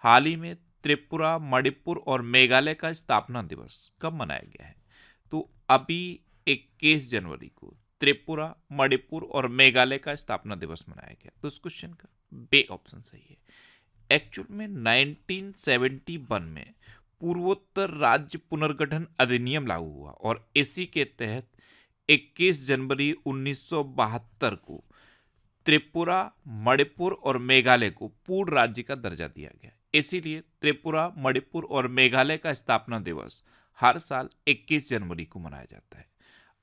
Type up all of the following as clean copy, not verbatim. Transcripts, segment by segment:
हाल ही में त्रिपुरा, मणिपुर और मेघालय का स्थापना दिवस कब मनाया गया है? तो अभी 21 जनवरी को त्रिपुरा, मणिपुर और मेघालय का स्थापना दिवस मनाया गया। तो इस क्वेश्चन का बे ऑप्शन सही है। एक्चुअल में 1971 में पूर्वोत्तर राज्य पुनर्गठन अधिनियम लागू हुआ और इसी के तहत 21 जनवरी 1972 को त्रिपुरा, मणिपुर और मेघालय को पूर्ण राज्य का दर्जा दिया गया। इसीलिए त्रिपुरा, मणिपुर और मेघालय का स्थापना दिवस हर साल 21 जनवरी को मनाया जाता है।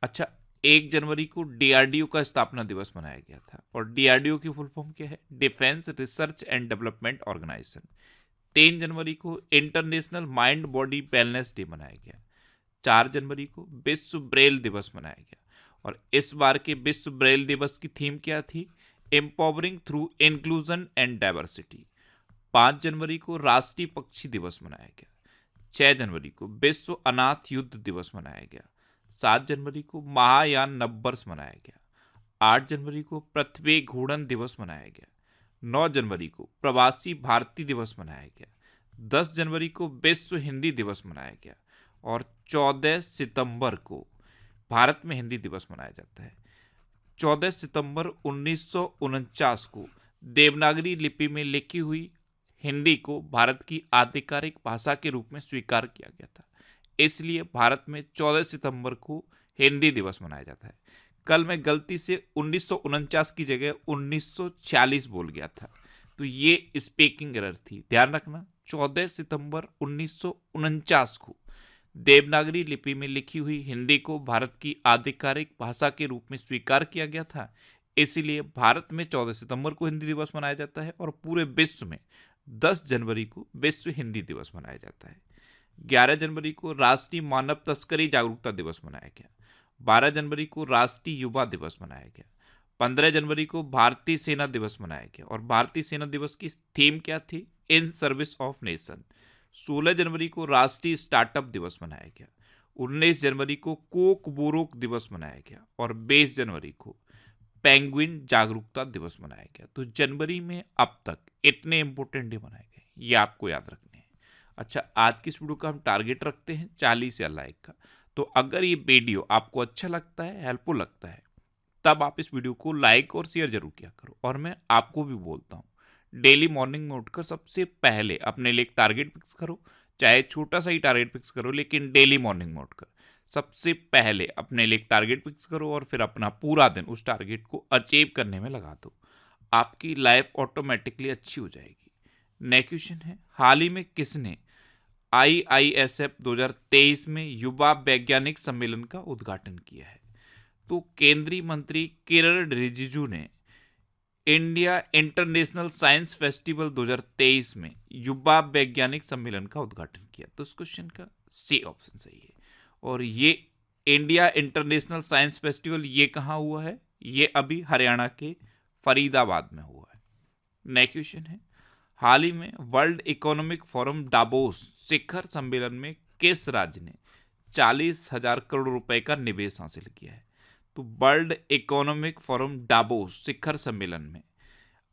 अच्छा, 1 जनवरी को डीआरडीओ का स्थापना दिवस मनाया गया था और डीआरडीओ की फुल फॉर्म क्या है? Defence research and development organization. 3 जनवरी को international mind body wellness day मनाया गया। 4 जनवरी को विश्व ब्रेल दिवस मनाया गया और इस बार के विश्व ब्रेल दिवस की थीम क्या थी? Empowering through inclusion and diversity. 5 जनवरी को राष्ट्रीय पक्षी दिवस मनाया गया। 6 जनवरी को विश्व अनाथ युद्ध दिवस मनाया गया। 7 जनवरी को महायान नववर्ष मनाया गया। 8 जनवरी को पृथ्वी घूर्णन दिवस मनाया गया। 9 जनवरी को प्रवासी भारतीय दिवस मनाया गया। 10 जनवरी को विश्व हिंदी दिवस मनाया गया और 14 सितंबर को भारत में हिंदी दिवस मनाया जाता है। 14 सितंबर 1949 को देवनागरी लिपि में लिखी हुई हिंदी को भारत की आधिकारिक भाषा के रूप में स्वीकार किया गया था। इसलिए भारत में 14 सितंबर को हिंदी दिवस मनाया जाता है। कल मैं गलती से 1949 की जगह 1946 बोल गया था, तो ये स्पीकिंग एरर थी, ध्यान रखना। 14 सितंबर 1949 को देवनागरी लिपि में लिखी हुई हिंदी को भारत की आधिकारिक भाषा के रूप में स्वीकार किया गया था। इसीलिए भारत में 14 सितंबर को हिंदी दिवस मनाया जाता है और पूरे विश्व में 10 जनवरी को विश्व हिंदी दिवस मनाया जाता है। 11 जनवरी को राष्ट्रीय मानव तस्करी जागरूकता दिवस मनाया गया। 12 जनवरी को राष्ट्रीय युवा दिवस मनाया गया। 15 जनवरी को भारतीय सेना दिवस मनाया गया और भारतीय सेना दिवस की थीम क्या थी? In service of nation. 16 जनवरी को राष्ट्रीय स्टार्टअप दिवस मनाया गया। 19 जनवरी को कोक बोरोक दिवस मनाया गया और 20 जनवरी को पेंगुइन जागरूकता दिवस मनाया गया। तो जनवरी में अब तक इतने इंपॉर्टेंट डे मनाए गए, ये आपको याद रखने हैं। अच्छा, आज की इस वीडियो का हम टारगेट रखते हैं 40 या लाइक का। तो अगर ये वीडियो आपको अच्छा लगता है, हेल्पफुल लगता है, तब आप इस वीडियो को लाइक और शेयर जरूर किया करो। और मैं आपको भी बोलता हूँ, डेली मॉर्निंग में उठकर सबसे पहले अपने लिए एक टारगेट फिक्स करो, चाहे छोटा सा ही टारगेट फिक्स करो, लेकिन डेली मॉर्निंग में उठकर सबसे पहले अपने लिए एक टारगेट फिक्स करो और फिर अपना पूरा दिन उस टारगेट को अचीव करने में लगा दो। आपकी लाइफ ऑटोमेटिकली अच्छी हो जाएगी। नेक्स्ट क्वेश्चन है, हाल ही में किसने IISF 2023 में युवा वैज्ञानिक सम्मेलन का उद्घाटन किया है? तो केंद्रीय मंत्री किरण रिजिजू ने इंडिया इंटरनेशनल साइंस फेस्टिवल 2023 में युवा वैज्ञानिक सम्मेलन का उद्घाटन किया। तो इस क्वेश्चन का सी ऑप्शन सही है। और ये इंडिया इंटरनेशनल साइंस फेस्टिवल ये कहाँ हुआ है? ये अभी हरियाणा के फरीदाबाद में हुआ है। नेक्स्ट क्वेश्चन है, हाल ही में वर्ल्ड इकोनॉमिक फोरम डावोस शिखर सम्मेलन में किस राज्य ने 40,000 करोड़ रुपए का निवेश हासिल किया है? तो वर्ल्ड इकोनॉमिक फोरम डावोस शिखर सम्मेलन में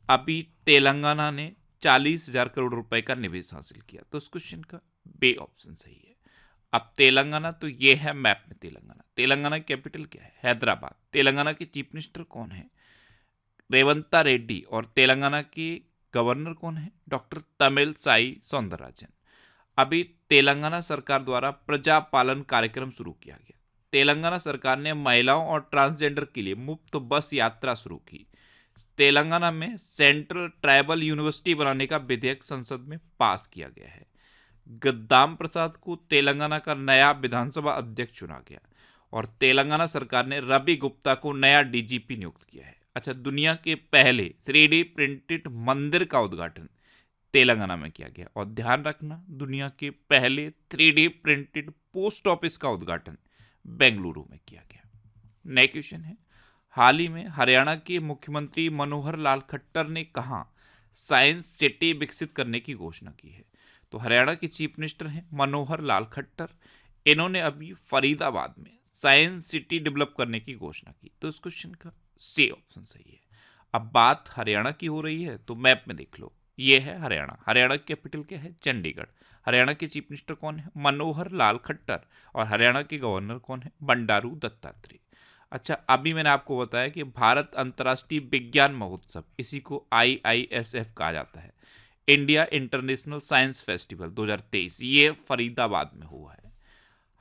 अभी तेलंगाना ने 40,000 करोड़ रुपए का निवेश हासिल किया। तो इस क्वेश्चन का बे ऑप्शन सही है। अब तेलंगाना, तो ये है मैप में तेलंगाना। तेलंगाना की कैपिटल क्या है? हैदराबाद। तेलंगाना के चीफ मिनिस्टर कौन है? रेवंता रेड्डी। और तेलंगाना के गवर्नर कौन है? डॉक्टर तमिलसाई सौंदरराजन। अभी तेलंगाना सरकार द्वारा प्रजा पालन कार्यक्रम शुरू किया गया। तेलंगाना सरकार ने महिलाओं और ट्रांसजेंडर के लिए मुफ्त बस यात्रा शुरू की। तेलंगाना में सेंट्रल ट्राइबल यूनिवर्सिटी बनाने का विधेयक संसद में पास किया गया है। गद्दाम प्रसाद को तेलंगाना का नया विधानसभा अध्यक्ष चुना गया और तेलंगाना सरकार ने रवि गुप्ता को नया डीजीपी नियुक्त किया है। अच्छा, दुनिया के पहले 3D प्रिंटेड मंदिर का उद्घाटन तेलंगाना में किया गया। और ध्यान रखना, दुनिया के पहले 3D प्रिंटेड पोस्ट ऑफिस का उद्घाटन बेंगलुरु में किया गया। नेक्स्ट क्वेश्चन है, हाल ही में हरियाणा के मुख्यमंत्री मनोहर लाल खट्टर ने कहा साइंस सिटी विकसित करने की घोषणा की है? तो हरियाणा के चीफ मिनिस्टर हैं मनोहर लाल खट्टर। इन्होंने अभी फरीदाबाद में साइंस सिटी डेवलप करने की घोषणा की। तो इस क्वेश्चन का सी ऑप्शन सही है। अब बात हरियाणा की हो रही है तो मैप में देख लो, ये है हरियाणा। हरियाणा की कैपिटल क्या है? चंडीगढ़। हरियाणा के चीफ मिनिस्टर कौन है? मनोहर लाल खट्टर। और हरियाणा के गवर्नर कौन है? बंडारू दत्तात्रेय। अच्छा, अभी मैंने आपको बताया कि भारत अंतर्राष्ट्रीय विज्ञान महोत्सव, इसी को IISF कहा जाता है, इंडिया इंटरनेशनल साइंस फेस्टिवल 2023, ये फरीदाबाद में हुआ है।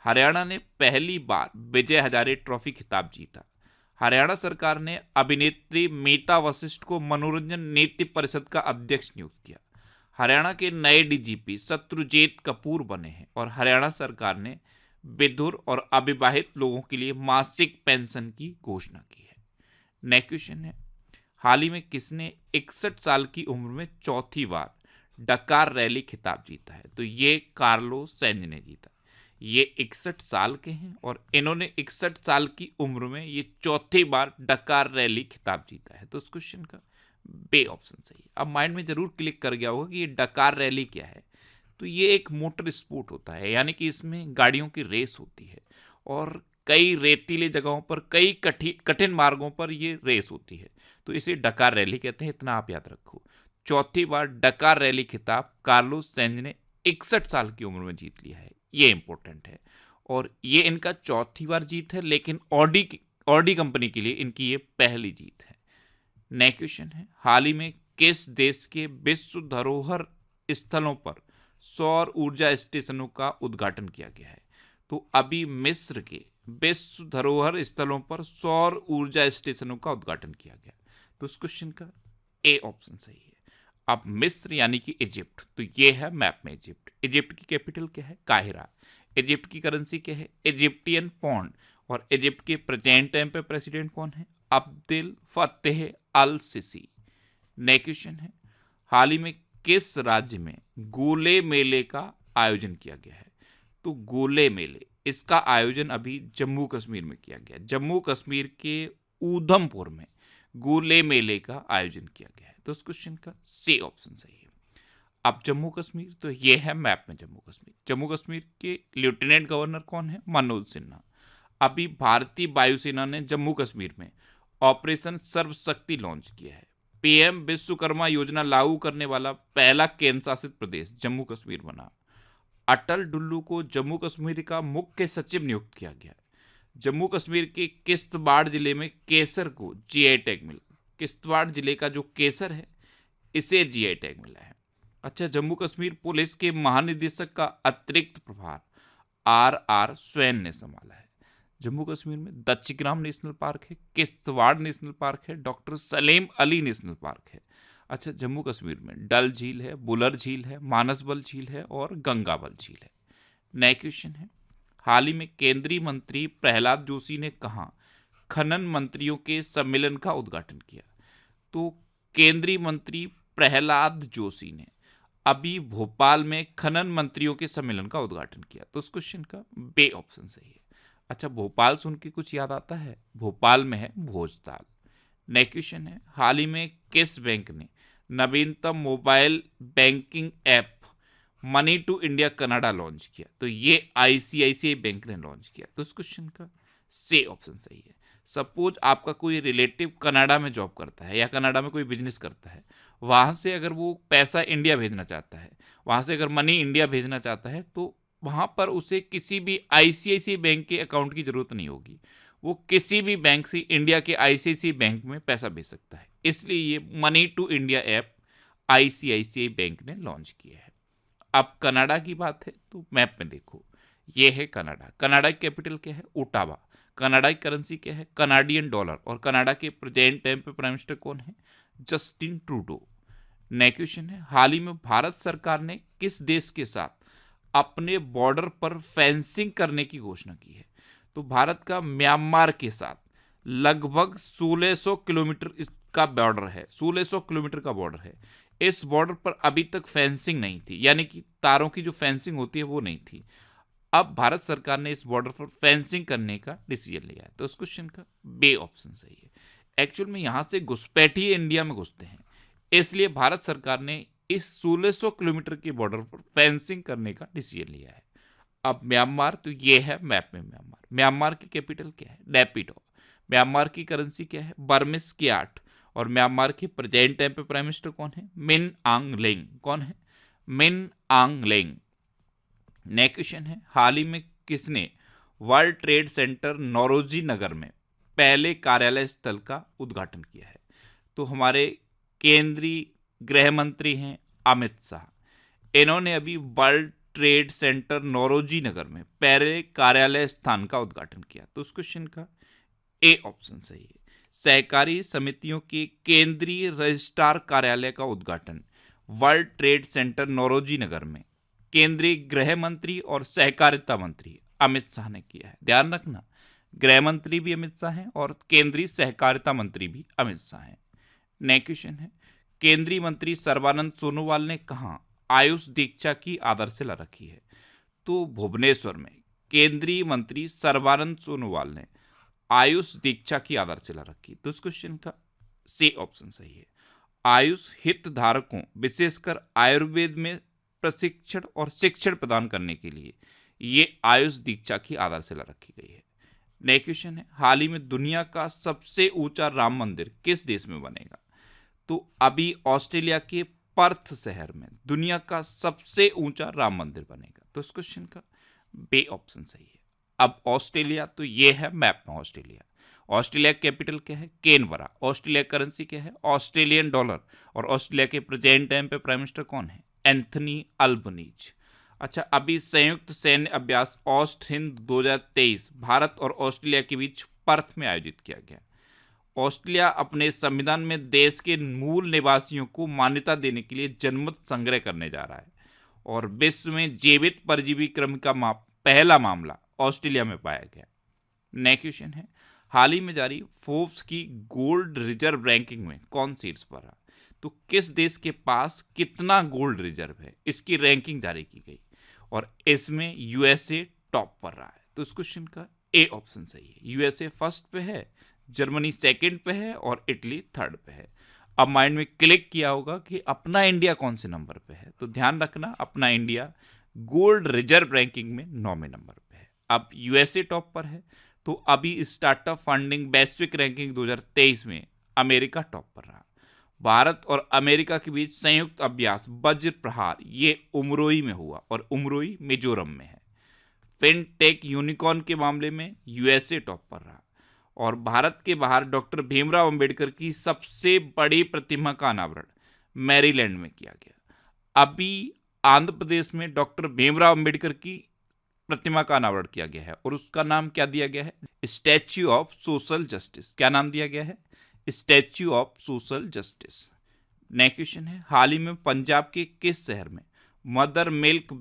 हरियाणा ने पहली बार विजय हजारे ट्रॉफी खिताब जीता। हरियाणा सरकार ने अभिनेत्री मीता वशिष्ठ को मनोरंजन नीति परिषद का अध्यक्ष नियुक्त किया। हरियाणा के नए DGP शत्रुजीत कपूर बने हैं। और हरियाणा सरकार ने विधुर और अविवाहित लोगों के लिए मासिक पेंशन की घोषणा की है। नेक्स्ट क्वेश्चन है, हाल ही में किसने 61 साल की उम्र में चौथी बार डकार रैली खिताब जीता है? तो ये कार्लोस सैंज ने जीता। ये 61 साल के हैं और इन्होंने 61 साल की उम्र में ये चौथी बार डकार रैली खिताब जीता है। तो इस क्वेश्चन का बे ऑप्शन सही है। अब माइंड में जरूर क्लिक कर गया होगा कि ये डकार रैली क्या है। तो ये एक मोटर स्पोर्ट होता है, यानी कि इसमें गाड़ियों की रेस होती है और कई रेतीले जगहों पर, कई कठिन मार्गों पर ये रेस होती है। तो इसे डकार रैली कहते हैं, इतना आप याद रखो। चौथी बार डकार रैली खिताब कार्लोस सैंज ने 61 साल की उम्र में जीत लिया है, ये इंपॉर्टेंट है। और ये इनका चौथी बार जीत है, लेकिन ऑडी कंपनी के लिए इनकी ये पहली जीत है। नेक्स्ट क्वेश्चन है, हाल ही में किस देश के विश्व धरोहर स्थलों पर सौर ऊर्जा स्टेशनों का उद्घाटन किया गया है? तो अभी मिस्र के विश्व धरोहर स्थलों पर सौर ऊर्जा स्टेशनों का उद्घाटन किया गया। तो इस क्वेश्चन का ए ऑप्शन सही है। अब मिस्र यानी कि इजिप्ट, तो ये है मैप में इजिप्ट। इजिप्ट की कैपिटल क्या है? काहिरा। इजिप्ट की करेंसी क्या है? Egyptian pound. और इजिप्ट के प्रेजेंट टाइम पे प्रेसिडेंट कौन है? Abdel Fattah al Sisi. Next question है, हाल ही में किस राज्य में गोले मेले का आयोजन किया गया है? तो गोले मेले, इसका आयोजन अभी जम्मू कश्मीर में किया गया। जम्मू कश्मीर के ऊधमपुर में गोले मेले का आयोजन किया गया है। तो इस क्वेश्चन का सी ऑप्शन सही है। अब जम्मू कश्मीर, तो ये है मैप में जम्मू कश्मीर। जम्मू कश्मीर के लेफ्टिनेंट गवर्नर कौन है? मनोज सिन्हा। अभी भारतीय वायुसेना ने जम्मू कश्मीर में ऑपरेशन सर्वशक्ति लॉन्च किया है। PM विश्वकर्मा योजना लागू करने वाला पहला केंद्र शासित प्रदेश जम्मू कश्मीर बना। अटल डुल्लू को जम्मू कश्मीर का मुख्य सचिव नियुक्त किया गया। जम्मू कश्मीर के किश्तवाड़ जिले में केसर को GI टैग मिला। किश्तवाड़ जिले का जो केसर है, इसे GI टैग मिला है। अच्छा, जम्मू कश्मीर पुलिस के महानिदेशक का अतिरिक्त प्रभार RR स्वैन ने संभाला है। जम्मू कश्मीर में दच्चीग्राम नेशनल पार्क है, किश्तवाड़ नेशनल पार्क है, doctor Salim Ali national park है। अच्छा, जम्मू कश्मीर में डल झील है, बुलर झील है, मानसबल झील है और गंगाबल झील है। नेक्स्ट क्वेश्चन है, हाल ही में केंद्रीय मंत्री प्रहलाद जोशी ने कहा खनन मंत्रियों के सम्मेलन का उद्घाटन किया? तो केंद्रीय मंत्री प्रहलाद जोशी ने अभी भोपाल में खनन मंत्रियों के सम्मेलन का उद्घाटन किया। तो इस क्वेश्चन का बे ऑप्शन सही है। अच्छा, भोपाल सुन के कुछ याद आता है? भोपाल में है भोजताल। नेक्स्ट क्वेश्चन है, हाल ही में किस बैंक ने नवीनतम mobile banking app money to India Canada launch किया? तो ये ICICI बैंक ने लॉन्च किया। तो इस क्वेश्चन का सी ऑप्शन सही है। सपोज आपका कोई रिलेटिव कनाडा में जॉब करता है या कनाडा में कोई बिजनेस करता है, वहाँ से अगर वो पैसा इंडिया भेजना चाहता है, वहाँ से अगर मनी इंडिया भेजना चाहता है, तो वहाँ पर उसे किसी भी ICICI बैंक के अकाउंट की ज़रूरत नहीं होगी। वो किसी भी बैंक से इंडिया के ICICI बैंक में पैसा भेज सकता है। इसलिए ये money to India app ICICI bank ने लॉन्च किया है। अब कनाडा की बात है तो मैप में देखो, ये है कनाडा। कनाडा की कैपिटल क्या है? ओटावा। कनाडा की करेंसी क्या है? Canadian dollar. और कनाडा के प्रेजेंट टाइम पे प्राइम मिनिस्टर कौन है? Justin Trudeau. नेक्स्ट क्वेश्चन है, हाल ही में भारत सरकार ने किस देश के साथ अपने बॉर्डर पर फेंसिंग करने की घोषणा की है? तो भारत का म्यांमार के साथ लगभग 1600 किलोमीटर का बॉर्डर है। 1600 किलोमीटर का बॉर्डर है। इस बॉर्डर पर अभी तक फेंसिंग नहीं थी, यानी कि तारों की जो फेंसिंग होती है वो नहीं थी। अब भारत सरकार ने इस बॉर्डर पर फेंसिंग करने का डिसीजन लिया है। तो इस क्वेश्चन का बे ऑप्शन सही है। एक्चुअल में यहाँ से घुसपैठिए इंडिया में घुसते हैं, इसलिए भारत सरकार ने इस 1600 किलोमीटर के बॉर्डर पर फेंसिंग करने का डिसीजन लिया है। अब म्यांमार, तो ये है मैप में म्यांमार। म्यांमार की कैपिटल क्या है? नैपिडो। म्यांमार की करेंसी क्या है? Burmese CAT. और म्यांमार के प्रेजेंट टाइम पे प्राइम मिनिस्टर कौन है? मिन आंग लेंग। कौन है? मिन आंग लेंग। नेक्स्ट क्वेश्चन है, हाल ही में किसने वर्ल्ड ट्रेड सेंटर नौरोजी नगर में पहले कार्यालय स्थल का उद्घाटन किया है? तो हमारे केंद्रीय गृह मंत्री हैं अमित शाह। इन्होंने अभी वर्ल्ड ट्रेड सेंटर नौरोजी नगर में पहले कार्यालय स्थान का उद्घाटन किया। तो उस क्वेश्चन का ए ऑप्शन सही है। सहकारी समितियों के केंद्रीय रजिस्ट्रार कार्यालय का उद्घाटन वर्ल्ड ट्रेड सेंटर नौरोजी नगर में केंद्रीय गृह मंत्री और सहकारिता मंत्री अमित शाह ने किया है। ध्यान रखना, गृह मंत्री भी अमित शाह हैं और केंद्रीय सहकारिता मंत्री भी अमित शाह हैं। नेक्स्ट क्वेश्चन है, केंद्रीय मंत्री सर्बानंद सोनोवाल ने कहा आयुष दीक्षा की आधारशिला रखी है? तो भुवनेश्वर में केंद्रीय मंत्री सर्बानंद सोनोवाल ने आयुष दीक्षा की आधारशिला रखी। तो इस क्वेश्चन का सी ऑप्शन सही है। आयुष हितधारकों विशेषकर आयुर्वेद में प्रशिक्षण और शिक्षण प्रदान करने के लिए ये आयुष दीक्षा की आधारशिला रखी गई है। नेक्स्ट क्वेश्चन है, हाल ही में दुनिया का सबसे ऊंचा राम मंदिर किस देश में बनेगा? तो अभी ऑस्ट्रेलिया के पर्थ शहर में दुनिया का सबसे ऊंचा राम मंदिर बनेगा। तो इस क्वेश्चन का बी ऑप्शन सही है। अब ऑस्ट्रेलिया, तो ये है मैप में ऑस्ट्रेलिया। ऑस्ट्रेलिया कैपिटल क्या है? कैनबरा। ऑस्ट्रेलिया करेंसी क्या है? Australian dollar. और ऑस्ट्रेलिया के प्रेजेंट टाइम पे प्राइम मिनिस्टर कौन है? Anthony Albanese. अच्छा, अभी संयुक्त सैन्य अभ्यास ऑस्ट हिंद 2023 भारत और ऑस्ट्रेलिया के बीच पर्थ में आयोजित किया गया। ऑस्ट्रेलिया अपने संविधान में देश के मूल निवासियों को मान्यता देने के लिए जनमत संग्रह करने जा रहा है और विश्व में जीवित परजीवी क्रम का पहला मामला ऑस्ट्रेलिया में पाया गया। नेक्स्ट क्वेश्चन है, हाल ही में जारी फोर्ब्स की गोल्ड रिजर्व रैंकिंग में कौन शीर्ष पर है? तो किस देश के पास कितना गोल्ड रिजर्व है, इसकी रैंकिंग जारी की गई और इसमें यूएसए टॉप पर रहा है। तो इस क्वेश्चन का ए ऑप्शन सही है। यूएसए फर्स्ट पे है, जर्मनी सेकंड पे है और इटली थर्ड पे है। अब माइंड में क्लिक किया होगा कि अपना इंडिया कौन से नंबर पे है, तो ध्यान रखना अपना इंडिया गोल्ड रिजर्व रैंकिंग में 9वें नंबर पे है। अब यूएसए टॉप पर है, तो अभी स्टार्टअप फंडिंग वैश्विक रैंकिंग 2023 में अमेरिका टॉप पर रहा। भारत और अमेरिका के बीच संयुक्त अभ्यास वज्र प्रहार ये उमरोई में हुआ और उमरोई मिजोरम में है। फिनटेक यूनिकॉर्न के मामले में यूएसए टॉप पर रहा और भारत के बाहर डॉक्टर भीमराव अंबेडकर की सबसे बड़ी प्रतिमा का अनावरण मैरीलैंड में किया गया। अभी आंध्र प्रदेश में डॉक्टर भीमराव अंबेडकर की प्रतिमा का अनावरण किया गया है और उसका नाम क्या दिया गया है? Statue of social justice. क्या नाम दिया गया है? Statue of social justice. Next question है, हाल ही में पंजाब के किस शहर में मदर मिल्क